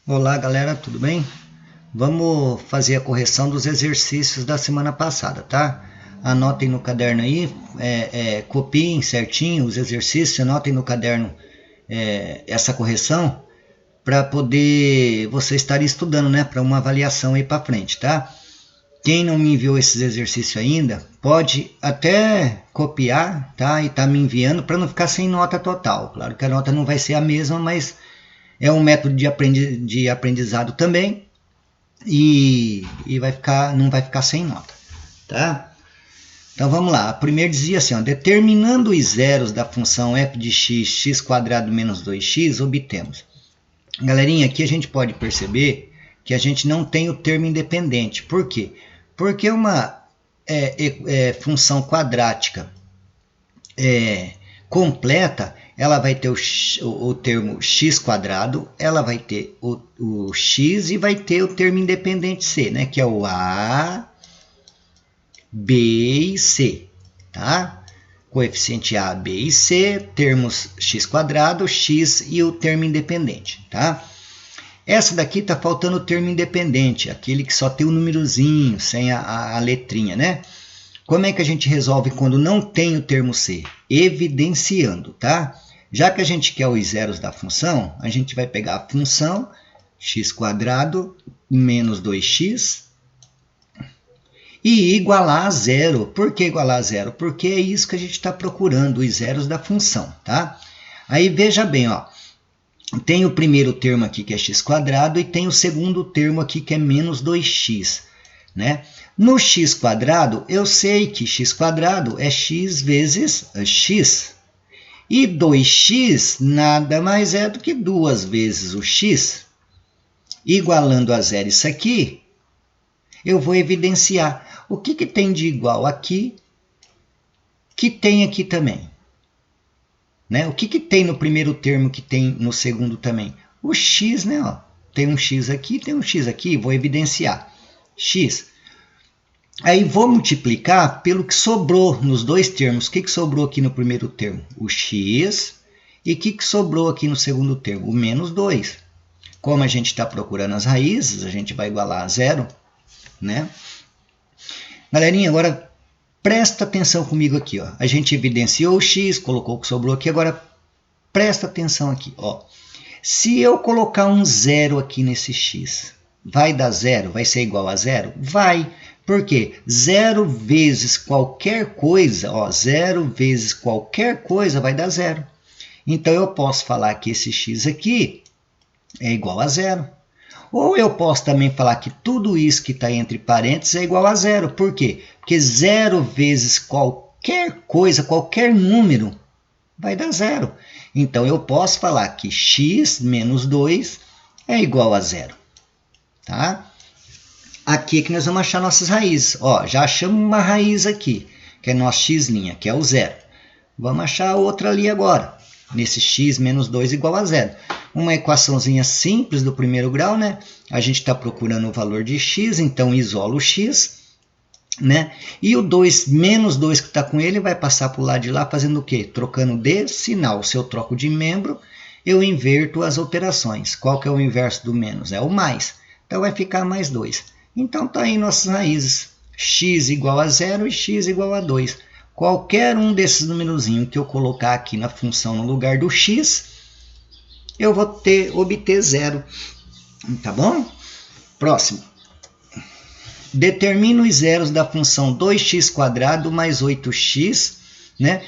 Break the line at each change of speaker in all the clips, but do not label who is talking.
Olá galera, tudo bem? Vamos fazer a correção dos exercícios da semana passada, tá? Anotem no caderno aí, copiem certinho os exercícios, anotem no caderno essa correção para poder você estar estudando, né? Para uma avaliação aí para frente, tá? Quem não me enviou esses exercícios ainda, pode até copiar, tá? E tá me enviando para não ficar sem nota total. Claro que a nota não vai ser a mesma, mas é um método de aprendizado também e não vai ficar sem nota, tá? Então vamos lá. Primeiro dizia assim, ó, determinando os zeros da função f de x, x quadrado menos 2x, obtemos. Galerinha, aqui a gente pode perceber que a gente não tem o termo independente. Por quê? Porque uma função quadrática completa, ela vai ter o termo x quadrado, ela vai ter o x e vai ter o termo independente c, né? Que é o a, b e c, tá? Coeficiente a, b e c, termos x quadrado, x e o termo independente, tá? Essa daqui está faltando o termo independente, aquele que só tem o númerozinho, sem a letrinha, né? Como é que a gente resolve quando não tem o termo c? Evidenciando, tá? Já que a gente quer os zeros da função, a gente vai pegar a função x quadrado menos 2x e igualar a zero. Por que igualar a zero? Porque é isso que a gente está procurando, os zeros da função, tá? Aí veja bem, ó. Tem o primeiro termo aqui que é x quadrado e tem o segundo termo aqui que é menos 2x, né? No x quadrado, eu sei que x quadrado é x vezes x. E 2x nada mais é do que 2 vezes o x. Igualando a zero isso aqui, eu vou evidenciar o que tem de igual aqui, que tem aqui também. Né? O que tem no primeiro termo que tem no segundo também? O x, né? Ó, tem um x aqui, tem um x aqui, vou evidenciar. X. Aí vou multiplicar pelo que sobrou nos dois termos. O que sobrou aqui no primeiro termo? O x. E o que sobrou aqui no segundo termo? O menos 2. Como a gente está procurando as raízes, a gente vai igualar a zero, né? Galerinha, agora presta atenção comigo aqui, ó. A gente evidenciou o x, colocou o que sobrou aqui, agora presta atenção aqui, ó. Se eu colocar um zero aqui nesse x, vai dar zero? Vai ser igual a zero? Vai. Por quê? Zero vezes qualquer coisa, ó, zero vezes qualquer coisa vai dar zero. Então eu posso falar que esse x aqui é igual a zero. Ou eu posso também falar que tudo isso que está entre parênteses é igual a zero. Por quê? Porque zero vezes qualquer coisa, qualquer número, vai dar zero. Então, eu posso falar que x menos 2 é igual a zero. Tá? Aqui é que nós vamos achar nossas raízes. Ó, já achamos uma raiz aqui, que é nosso x', que é o zero. Vamos achar outra ali agora, nesse x menos 2 igual a zero. Uma equaçãozinha simples do primeiro grau, né? A gente está procurando o valor de x, então isolo o x, né? E o 2, menos 2 que está com ele, vai passar para o lado de lá fazendo o quê? Trocando de sinal. Se eu troco de membro, eu inverto as operações. Qual que é o inverso do menos? É o mais. Então vai ficar mais 2. Então tá aí nossas raízes. X igual a 0 e x igual a 2. Qualquer um desses numerozinhos que eu colocar aqui na função no lugar do x, eu vou obter zero. Tá bom? Próximo. Determina os zeros da função 2x² mais 8x, né?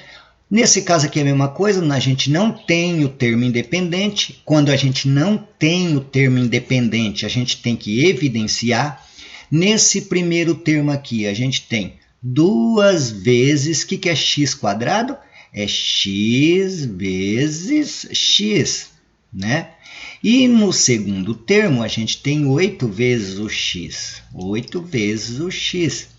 Nesse caso aqui é a mesma coisa, a gente não tem o termo independente. Quando a gente não tem o termo independente, a gente tem que evidenciar. Nesse primeiro termo aqui, a gente tem 2 vezes, o que é x²? É x vezes x, né? E no segundo termo, a gente tem 8 vezes o x. 8 vezes o x.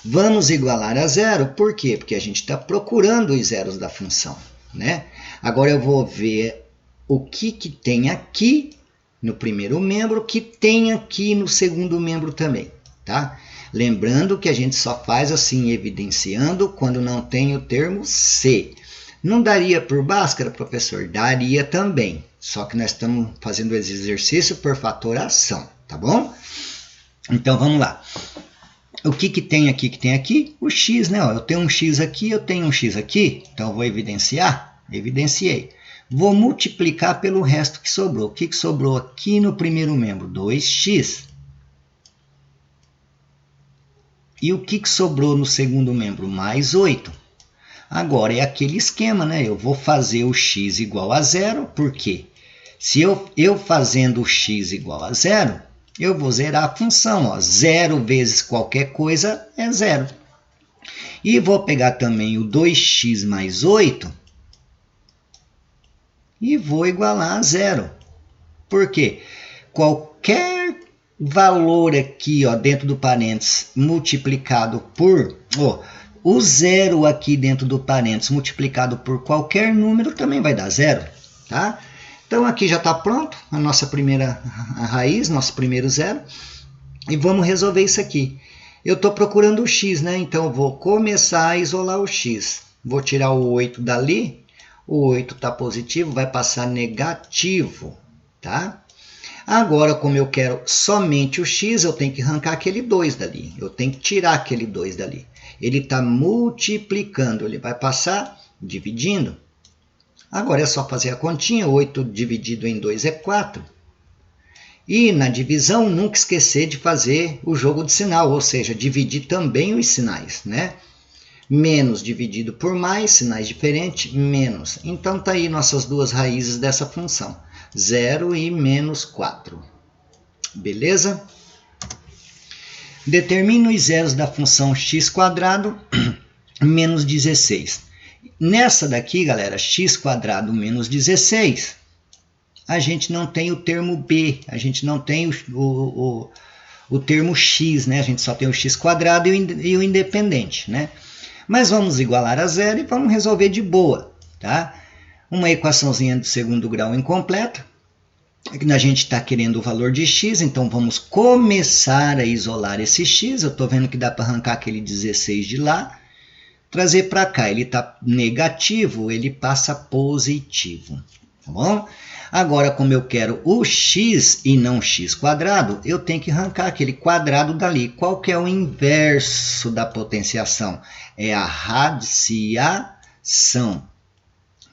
Vamos igualar a zero, por quê? Porque a gente está procurando os zeros da função, né? Agora eu vou ver o que tem aqui no primeiro membro, o que tem aqui no segundo membro também, tá? Lembrando que a gente só faz assim, evidenciando, quando não tem o termo c. Não daria por Bhaskara, professor? Daria também. Só que nós estamos fazendo esse exercício por fatoração, tá bom? Então vamos lá. O que tem aqui? Que tem aqui? O x, né? Ó, eu tenho um x aqui, eu tenho um x aqui. Então eu vou evidenciar. Evidenciei. Vou multiplicar pelo resto que sobrou. O que sobrou aqui no primeiro membro? 2x. E o que sobrou no segundo membro? Mais 8. Agora é aquele esquema, né? Eu vou fazer o x igual a zero, por quê? Se eu fazendo o x igual a zero, eu vou zerar a função. Ó. 0 vezes qualquer coisa é zero. E vou pegar também o 2x mais 8 e vou igualar a zero. Por quê? Qualquer valor aqui, ó, dentro do parênteses multiplicado por... o zero aqui dentro do parênteses multiplicado por qualquer número também vai dar zero. Tá? Então aqui já está pronto a nossa primeira raiz, nosso primeiro zero. E vamos resolver isso aqui. Eu estou procurando o x, né? Então eu vou começar a isolar o x. Vou tirar o 8 dali. O 8 está positivo, vai passar negativo. Tá? Agora, como eu quero somente o x, eu tenho que arrancar aquele 2 dali. Eu tenho que tirar aquele 2 dali. Ele está multiplicando, ele vai passar dividindo. Agora é só fazer a continha, 8 dividido em 2 é 4. E na divisão, nunca esquecer de fazer o jogo de sinal, ou seja, dividir também os sinais, né? Menos dividido por mais, sinais diferentes, menos. Então está aí nossas duas raízes dessa função, 0 e menos 4. Beleza? Determine os zeros da função x² menos 16. Nessa daqui, galera, x² menos 16, a gente não tem o termo b, a gente não tem o termo x, né? A gente só tem o x² e o independente, né? Mas vamos igualar a zero e vamos resolver de boa, tá? Uma equaçãozinha do segundo grau incompleta. A gente está querendo o valor de x, então vamos começar a isolar esse x. Eu estou vendo que dá para arrancar aquele 16 de lá. Trazer para cá, ele está negativo, ele passa positivo. Tá bom? Agora, como eu quero o x e não x², eu tenho que arrancar aquele quadrado dali. Qual que é o inverso da potenciação? É a radiciação.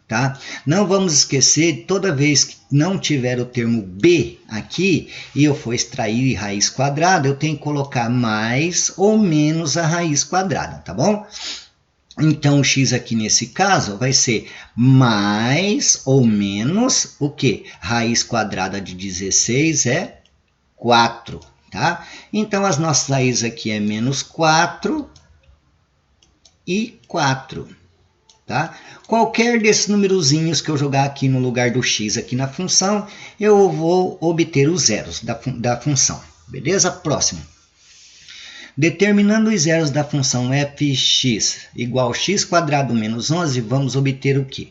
Tá? Não vamos esquecer, toda vez que não tiver o termo b aqui e eu for extrair raiz quadrada, eu tenho que colocar mais ou menos a raiz quadrada, tá bom? Então, o x aqui nesse caso vai ser mais ou menos o quê? Raiz quadrada de 16 é 4, tá? Então, as nossas raízes aqui é menos 4 e 4. Tá? Qualquer desses numerozinhos que eu jogar aqui no lugar do x aqui na função, eu vou obter os zeros da função. Beleza? Próximo. Determinando os zeros da função fx igual a x² menos 11, vamos obter o quê?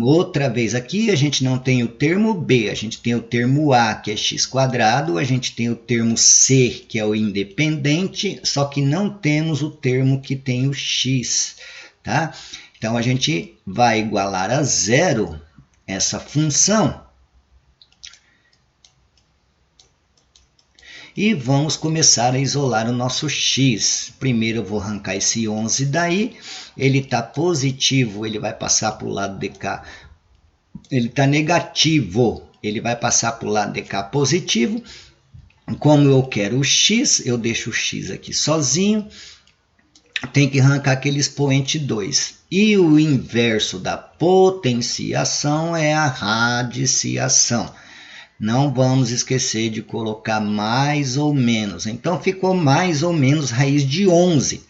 Outra vez aqui, a gente não tem o termo b, a gente tem o termo a, que é x², a gente tem o termo c, que é o independente, só que não temos o termo que tem o x. Tá? Então, a gente vai igualar a zero essa função. E vamos começar a isolar o nosso x. Primeiro eu vou arrancar esse 11 daí. Ele está positivo, ele vai passar para o lado de cá. Ele está negativo, ele vai passar para o lado de cá positivo. Como eu quero o x, eu deixo o x aqui sozinho. Tem que arrancar aquele expoente 2. E o inverso da potenciação é a radiciação. Não vamos esquecer de colocar mais ou menos. Então, ficou mais ou menos raiz de 11.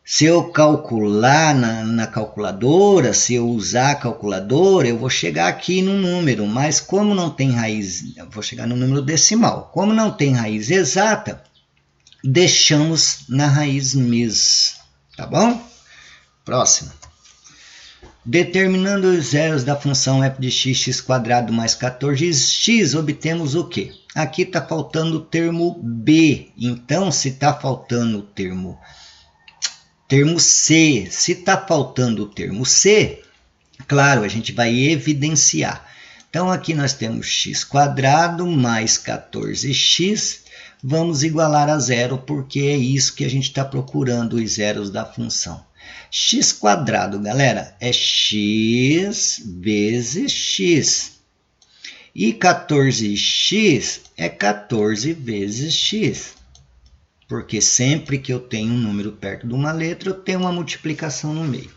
Se eu calcular na calculadora, se eu usar a calculadora, eu vou chegar aqui no número. Mas como não tem raiz, eu vou chegar no número decimal. Como não tem raiz exata, deixamos na raiz mesmo. Tá bom? Próximo. Determinando os zeros da função f de x, x² mais 14x, obtemos o quê? Aqui está faltando o termo b. Então, se está faltando o termo c, se está faltando o termo c, claro, a gente vai evidenciar. Então, aqui nós temos x² mais 14x. Vamos igualar a zero, porque é isso que a gente está procurando, os zeros da função. X², galera, é x vezes x. E 14x é 14 vezes x. Porque sempre que eu tenho um número perto de uma letra, eu tenho uma multiplicação no meio.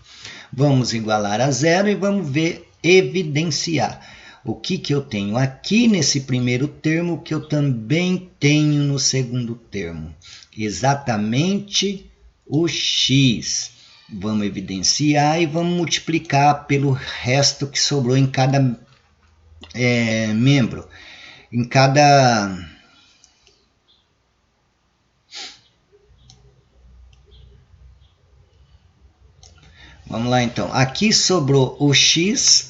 Vamos igualar a zero e vamos ver, evidenciar. O que eu tenho aqui nesse primeiro termo, que eu também tenho no segundo termo. Exatamente o x. Vamos evidenciar e vamos multiplicar pelo resto que sobrou em cada membro. Em cada... Vamos lá então. Aqui sobrou o x.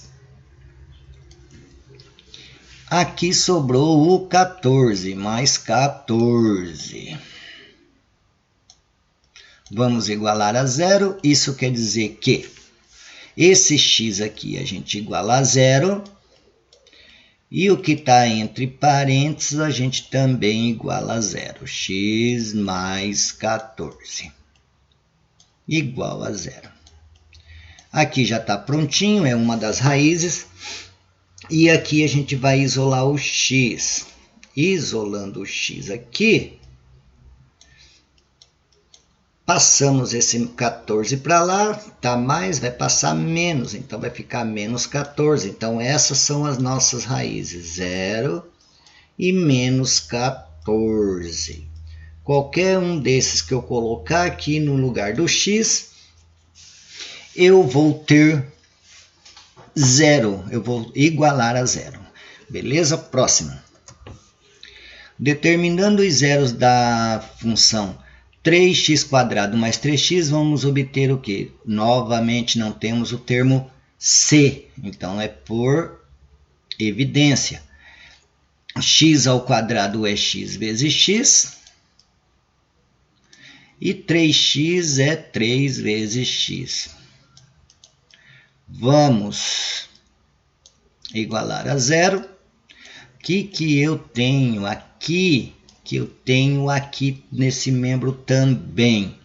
Aqui sobrou o 14, mais 14. Vamos igualar a zero. Isso quer dizer que esse x aqui a gente iguala a zero. E o que está entre parênteses a gente também iguala a zero. X mais 14 igual a zero. Aqui já está prontinho, é uma das raízes. E aqui a gente vai isolar o x. Isolando o x aqui, passamos esse 14 para lá, tá mais, vai passar menos, então vai ficar menos 14. Então essas são as nossas raízes, 0 e menos 14. Qualquer um desses que eu colocar aqui no lugar do x, eu vou ter zero, eu vou igualar a zero. Beleza? Próximo. Determinando os zeros da função 3x² mais 3x, vamos obter o quê? Novamente não temos o termo c, então é por evidência. x² é x vezes x, e 3x é 3 vezes x. Vamos igualar a zero. O que eu tenho aqui? Que eu tenho aqui nesse membro também.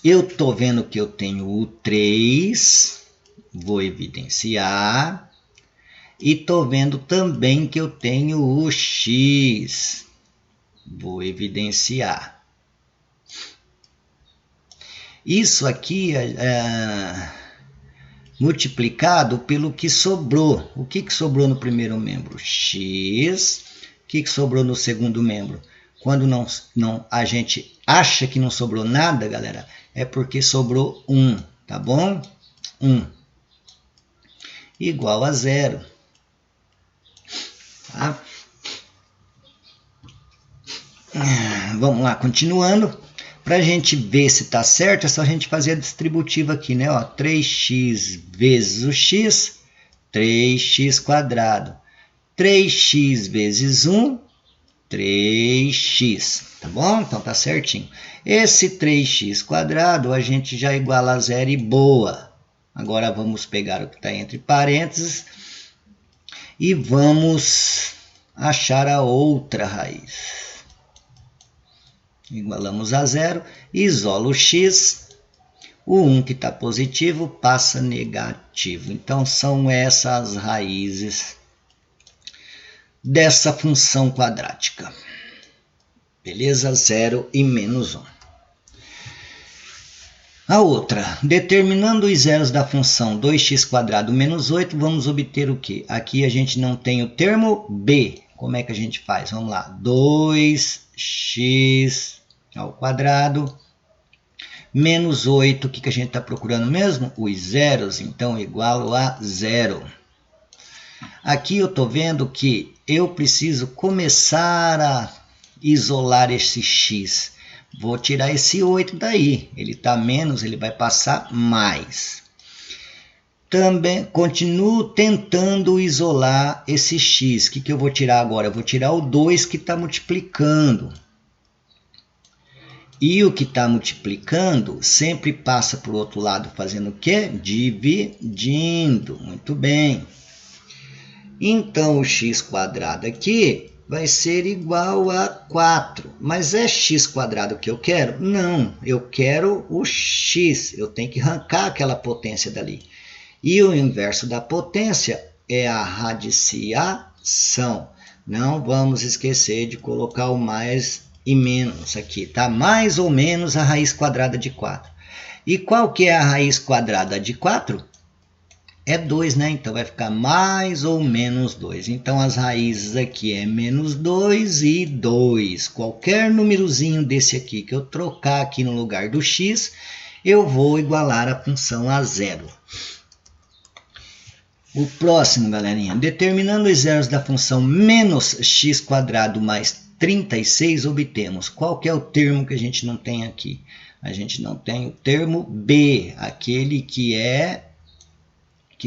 Eu estou vendo que eu tenho o 3, vou evidenciar. E estou vendo também que eu tenho o x, vou evidenciar. Isso aqui multiplicado pelo que sobrou. O que sobrou no primeiro membro? X. O que sobrou no segundo membro? Quando a gente acha que não sobrou nada, galera, é porque sobrou 1, tá bom? 1 igual a 0. Tá? Vamos lá, continuando. Para a gente ver se está certo, é só a gente fazer a distributiva aqui, né? Ó, 3x vezes o x, 3x². 3x vezes 1, 3x. Tá bom? Então tá certinho. Esse 3x² a gente já iguala a zero e boa. Agora vamos pegar o que está entre parênteses e vamos achar a outra raiz. Igualamos a zero, isola o x, o 1 que está positivo passa negativo. Então, são essas raízes dessa função quadrática. Beleza? 0 e menos 1. A outra, determinando os zeros da função 2x² menos 8, vamos obter o quê? Aqui a gente não tem o termo b. Como é que a gente faz? Vamos lá. 2x ao quadrado menos 8. O que a gente está procurando mesmo? Os zeros. Então, igual a 0. Aqui eu estou vendo que eu preciso começar a isolar esse x. Vou tirar esse 8 daí. Ele está menos, ele vai passar mais. Também continuo tentando isolar esse x. O que eu vou tirar agora? Eu vou tirar o 2 que está multiplicando. E o que está multiplicando sempre passa para o outro lado fazendo o quê? Dividindo. Muito bem. Então, o x² aqui vai ser igual a 4. Mas é x² que eu quero? Não, eu quero o x. Eu tenho que arrancar aquela potência dali. E o inverso da potência é a radiciação. Não vamos esquecer de colocar o mais e menos aqui, tá? Mais ou menos a raiz quadrada de 4. E qual que é a raiz quadrada de 4? É 2, né? Então vai ficar mais ou menos 2. Então as raízes aqui é menos 2 e 2. Qualquer númerozinho desse aqui que eu trocar aqui no lugar do x, eu vou igualar a função a zero. O próximo, galerinha, determinando os zeros da função menos x² mais 36, obtemos. Qual que é o termo que a gente não tem aqui? A gente não tem o termo b, aquele que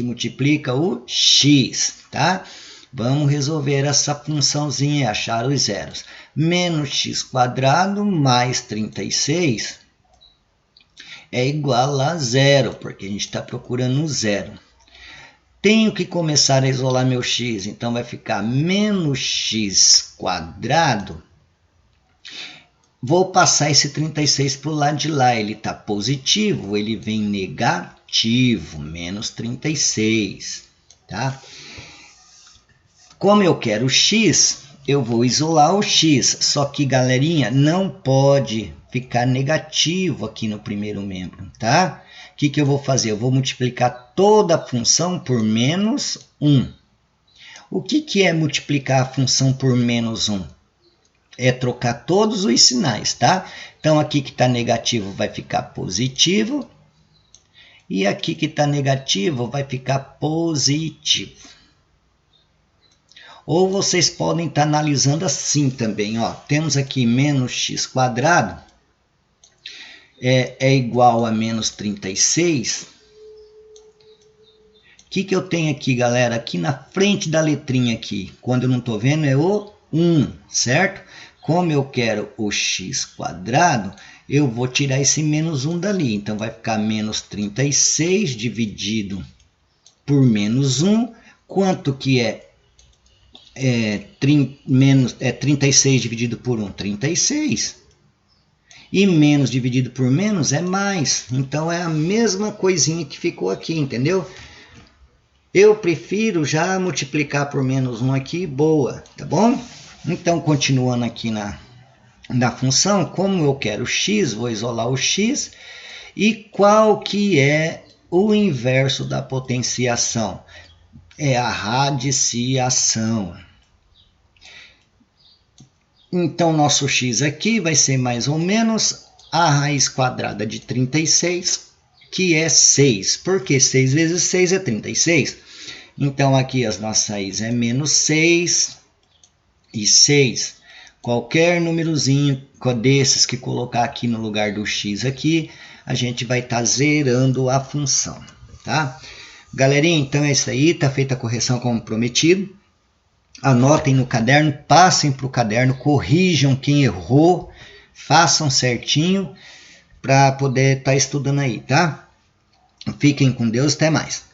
multiplica o x, tá? Vamos resolver essa funçãozinha e achar os zeros. Menos x² mais 36 é igual a zero, porque a gente está procurando o zero. Tenho que começar a isolar meu x, então vai ficar menos x². Vou passar esse 36 para o lado de lá, ele está positivo, ele vem negativo, menos 36, tá? Como eu quero o x, eu vou isolar o x, só que, galerinha, não pode ficar negativo aqui no primeiro membro, tá? O que eu vou fazer? Eu vou multiplicar toda a função por menos 1. O que é multiplicar a função por menos 1? É trocar todos os sinais, tá? Então, aqui que está negativo vai ficar positivo. E aqui que está negativo vai ficar positivo. Ou vocês podem estar analisando assim também, ó. Temos aqui menos x² é igual a menos 36. O que eu tenho aqui, galera? Aqui na frente da letrinha aqui, quando eu não estou vendo, é o 1, certo? Como eu quero o x², eu vou tirar esse menos 1 dali. Então, vai ficar menos 36 dividido por menos 1. Quanto que é 36 dividido por 1? 36. E menos dividido por menos é mais. Então, é a mesma coisinha que ficou aqui, entendeu? Eu prefiro já multiplicar por menos 1 aqui, boa, tá bom? Então, continuando aqui na função, como eu quero x, vou isolar o x. E qual que é o inverso da potenciação? É a radiciação. Então, nosso x aqui vai ser mais ou menos a raiz quadrada de 36, que é 6. Porque 6 vezes 6 é 36. Então, aqui as nossas raízes é menos 6 e 6. Qualquer númerozinho desses que colocar aqui no lugar do x aqui, a gente vai estar zerando a função, tá? Galerinha, então é isso aí, tá feita a correção como prometido. Anotem no caderno, passem para o caderno, corrijam quem errou, façam certinho para poder estar estudando aí, tá? Fiquem com Deus, até mais.